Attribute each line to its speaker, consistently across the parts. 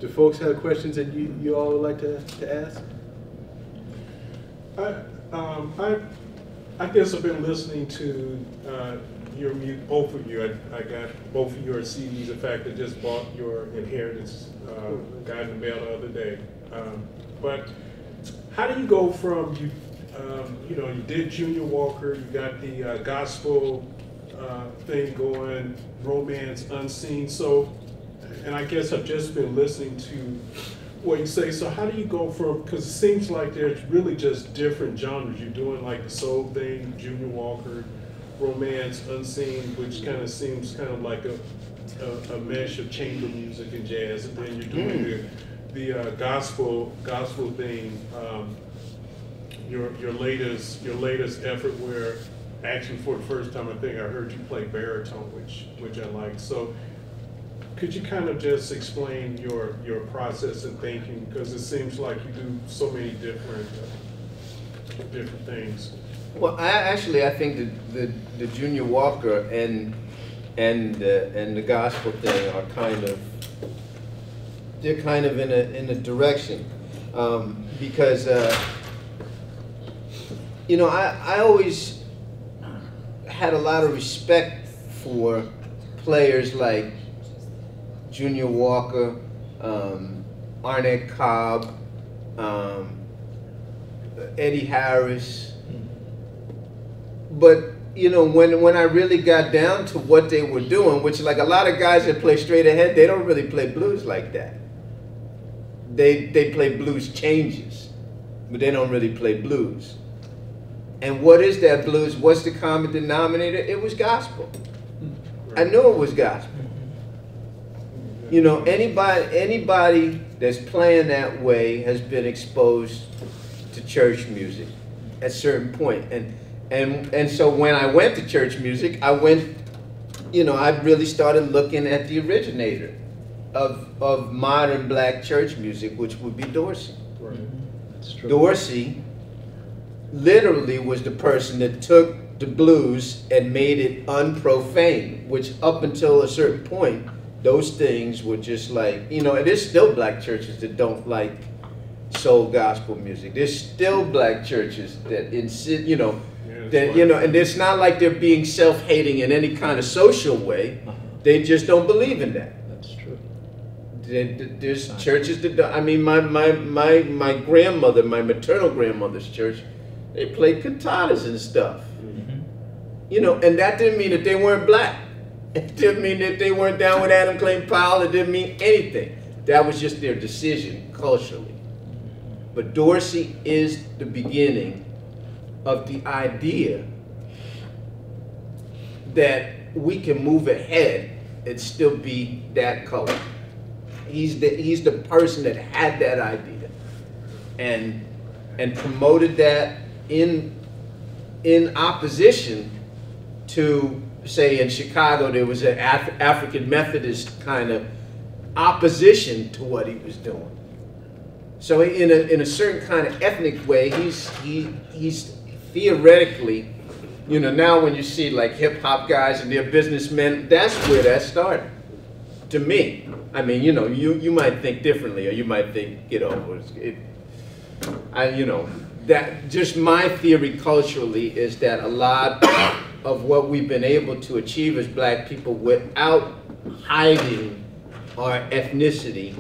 Speaker 1: Do folks have questions that you all would like to ask?
Speaker 2: I guess I've been listening to your music, both of you. I got both of your CDs. In fact, I just bought your Inheritance, got in the mail the other day. But how do you go from you know, you did Junior Walker, you got the gospel thing going, Romance Unseen. So, and I guess I've just been listening to what you say. So how do you go from, because it seems like there's really just different genres. You're doing like the soul thing, Junior Walker, Romance Unseen, which kind of seems kind of like a mesh of chamber music and jazz, and then you're doing the gospel thing. Your latest effort, where actually for the first time I think I heard you play baritone, which I like. So could you kind of just explain your process and thinking, because it seems like you do so many different things.
Speaker 3: Well, I think the Junior Walker and the gospel thing are they're kind of in a direction, because you know, I always had a lot of respect for players like Junior Walker, Arnett Cobb, Eddie Harris. But you know, when I really got down to what they were doing, which like a lot of guys that play straight ahead, they don't really play blues like that. They play blues changes, but they don't really play blues. And what is that blues? What's the common denominator? It was gospel. I knew it was gospel. You know, anybody that's playing that way has been exposed to church music at a certain point. And so when I went to church music, I really started looking at the originator of modern black church music, which would be Dorsey.
Speaker 1: Right. That's true.
Speaker 3: Dorsey literally was the person that took the blues and made it unprofane, which up until a certain point, those things were just like, you know, and there's still black churches that don't like soul gospel music. There's still black churches that insist, you know, that, you know, and it's not like they're being self-hating in any kind of social way. They just don't believe in that.
Speaker 1: That's true.
Speaker 3: There's churches that don't, I mean, my grandmother, my maternal grandmother's church, they played cantatas and stuff. You know, and that didn't mean that they weren't black. It didn't mean that they weren't down with Adam Clayton Powell. It didn't mean anything. That was just their decision culturally. But Dorsey is the beginning of the idea that we can move ahead and still be that color. He's the person that had that idea and promoted that in opposition to, say, in Chicago, there was an African Methodist kind of opposition to what he was doing. So in a certain kind of ethnic way, he's theoretically, you know, now when you see like hip hop guys and they're businessmen, that's where that started. To me, I mean, you know, you might think differently, or you might think, you know, you know, that just my theory culturally is that a lot of what we've been able to achieve as black people without hiding our ethnicity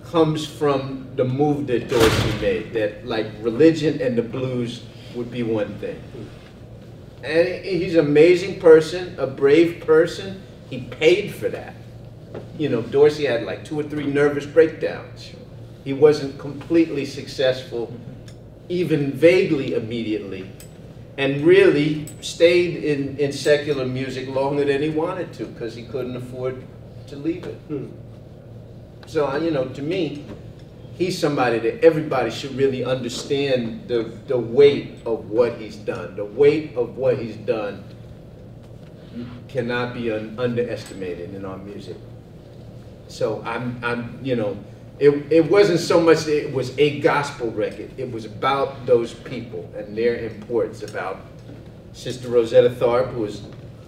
Speaker 3: comes from the move that Dorsey made, that like religion and the blues would be one thing. And he's an amazing person, a brave person. He paid for that. You know, Dorsey had like 2 or 3 nervous breakdowns. He wasn't completely successful, even vaguely immediately, and really stayed in secular music longer than he wanted to because he couldn't afford to leave it. So, you know, to me, he's somebody that everybody should really understand the weight of what he's done. The weight of what he's done cannot be underestimated in our music. So I'm you know, it wasn't so much that it was a gospel record. It was about those people and their importance, about Sister Rosetta Tharpe, who was,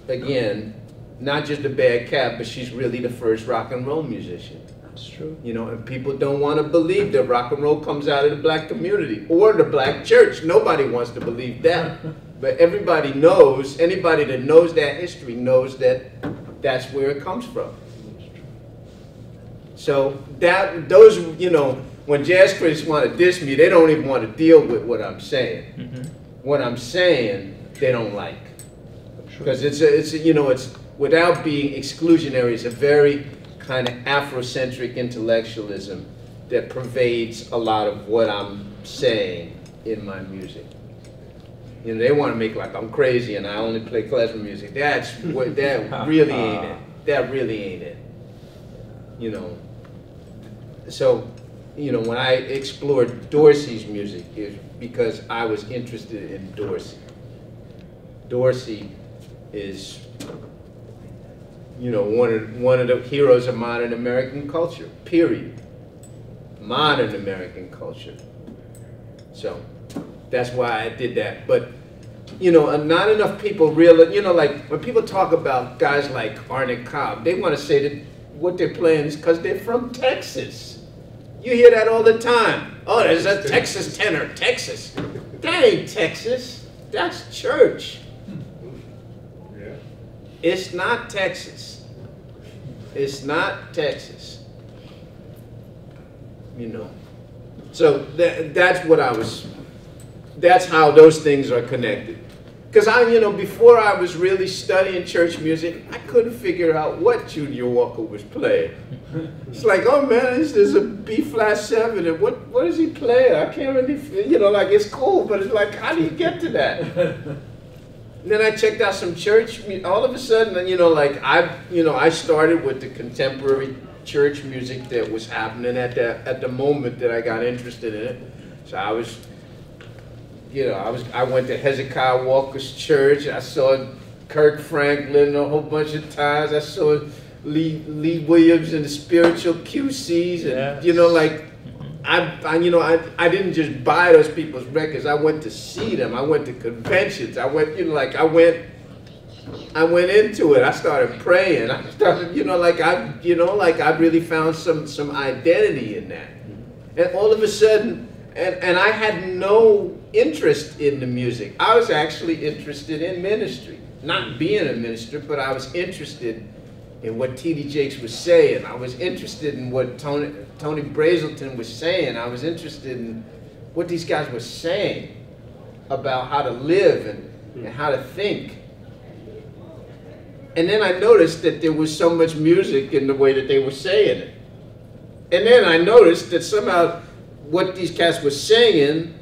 Speaker 3: again, not just a bad cat, but she's really the first rock and roll musician.
Speaker 1: It's true.
Speaker 3: You know, and people don't want to believe that rock and roll comes out of the black community or the black church. Nobody wants to believe that. But everybody knows, anybody that knows that history knows that that's where it comes from. So those, you know, when jazz critics want to diss me, they don't even want to deal with what I'm saying.
Speaker 4: Mm-hmm.
Speaker 3: What I'm saying, they don't like. Because it's you know, it's, without being exclusionary, it's a very kind of Afrocentric intellectualism that pervades a lot of what I'm saying in my music. You know, they want to make like I'm crazy and I only play classical music. That's what, that really ain't it. That really ain't it. You know. So, you know, when I explored Dorsey's music, it was because I was interested in Dorsey. Dorsey is, you know, one of the heroes of modern American culture, period. Modern American culture. So that's why I did that. But, you know, not enough people realize, you know, like when people talk about guys like Arne Cobb, they want to say that what they're playing is because they're from Texas. You hear that all the time. Oh, there's a Texas tenor, Texas. That ain't Texas, that's church.
Speaker 2: Yeah.
Speaker 3: It's not Texas. It's not Texas. You know. So that's what I was, that's how those things are connected. Because you know, before I was really studying church music, I couldn't figure out what Junior Walker was playing. It's like, oh man, this is a B-flat 7, and what does he play? I can't really, you know, like it's cool, but it's like, how do you get to that? And then I checked out some church, all of a sudden, you know, like I started with the contemporary church music that was happening at the moment that I got interested in it. So I was, you know, I went to Hezekiah Walker's church. I saw Kirk Franklin a whole bunch of times. I saw Lee Williams and the Spiritual QCs, and
Speaker 4: Yes.
Speaker 3: you know, like I didn't just buy those people's records. I went to see them. I went to conventions. I went, you know, like I went into it. I started praying. I started, you know, like I really found some identity in that. And all of a sudden, and I had no interest in the music. I was actually interested in ministry. Not being a minister, but I was interested in what T.D. Jakes was saying. I was interested in what Tony Brazelton was saying. I was interested in what these guys were saying about how to live and how to think. And then I noticed that there was so much music in the way that they were saying it. And then I noticed that somehow what these cats were saying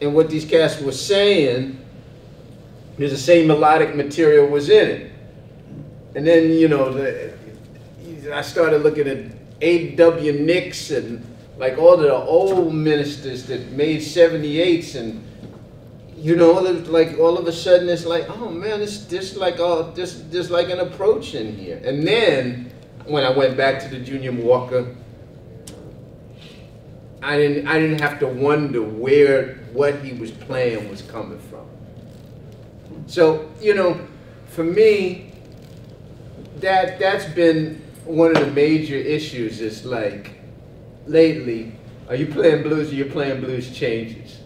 Speaker 3: and what these cats were saying, there's the same melodic material was in it. And then, you know, I started looking at A.W. Nix and like all the old ministers that made 78s, and you know, like all of a sudden it's like, oh man, there's like an approach in here. And then when I went back to the Junior Walker, I didn't have to wonder where what he was playing was coming from. So, you know, for me, that's been one of the major issues. Is like, lately, are you playing blues or you're playing blues changes?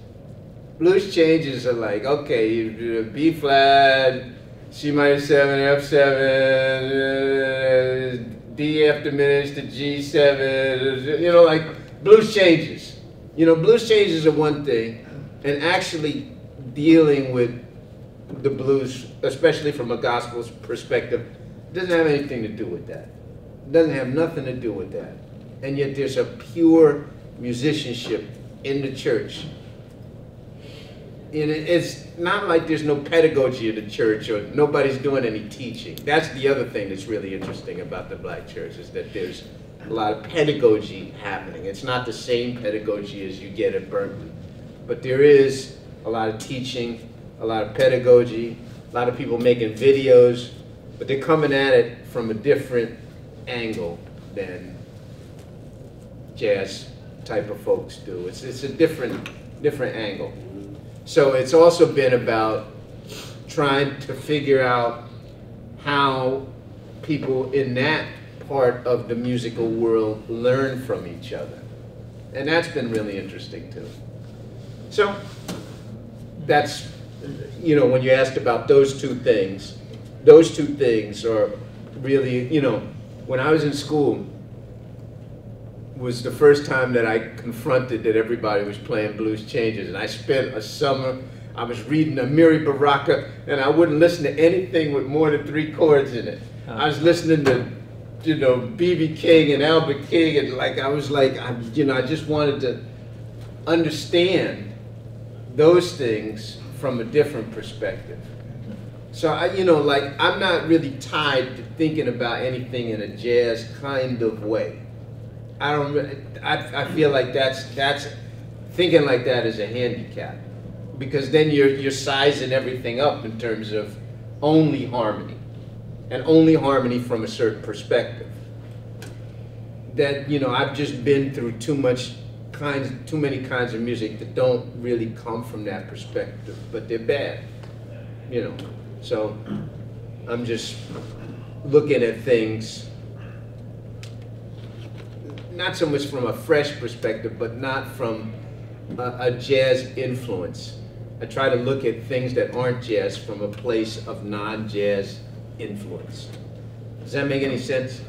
Speaker 3: Blues changes are like, okay, you do B flat, C minor 7, F7, D F diminished to G7, you know, like blues changes. You know, blues changes are one thing, and actually dealing with the blues, especially from a gospel perspective, doesn't have anything to do with that. It doesn't have nothing to do with that. And yet there's a pure musicianship in the church. And it's not like there's no pedagogy in the church or nobody's doing any teaching. That's the other thing that's really interesting about the black church, is that there's a lot of pedagogy happening. It's not the same pedagogy as you get at Berkeley. But there is a lot of teaching, a lot of pedagogy, a lot of people making videos, but they're coming at it from a different angle than jazz type of folks do. It's a different angle. So it's also been about trying to figure out how people in that part of the musical world learn from each other. And that's been really interesting too. So that's, you know, when you asked about those two things are really, you know, when I was in school was the first time that I confronted that everybody was playing blues changes. And I spent a summer, I was reading Amiri Baraka, and I wouldn't listen to anything with more than 3 chords in it. I was listening to, you know, B.B. King and Albert King, and like I was like, you know, I just wanted to understand those things from a different perspective. So I, you know, like I'm not really tied to thinking about anything in a jazz kind of way. I don't. I feel like that's thinking like that is a handicap, because then you're sizing everything up in terms of only harmony, and only harmony from a certain perspective. That, you know, I've just been through too many kinds of music that don't really come from that perspective, but they're bad, you know. So I'm just looking at things not so much from a fresh perspective, but not from a jazz influence. I try to look at things that aren't jazz from a place of non-jazz influence. Does that make any sense?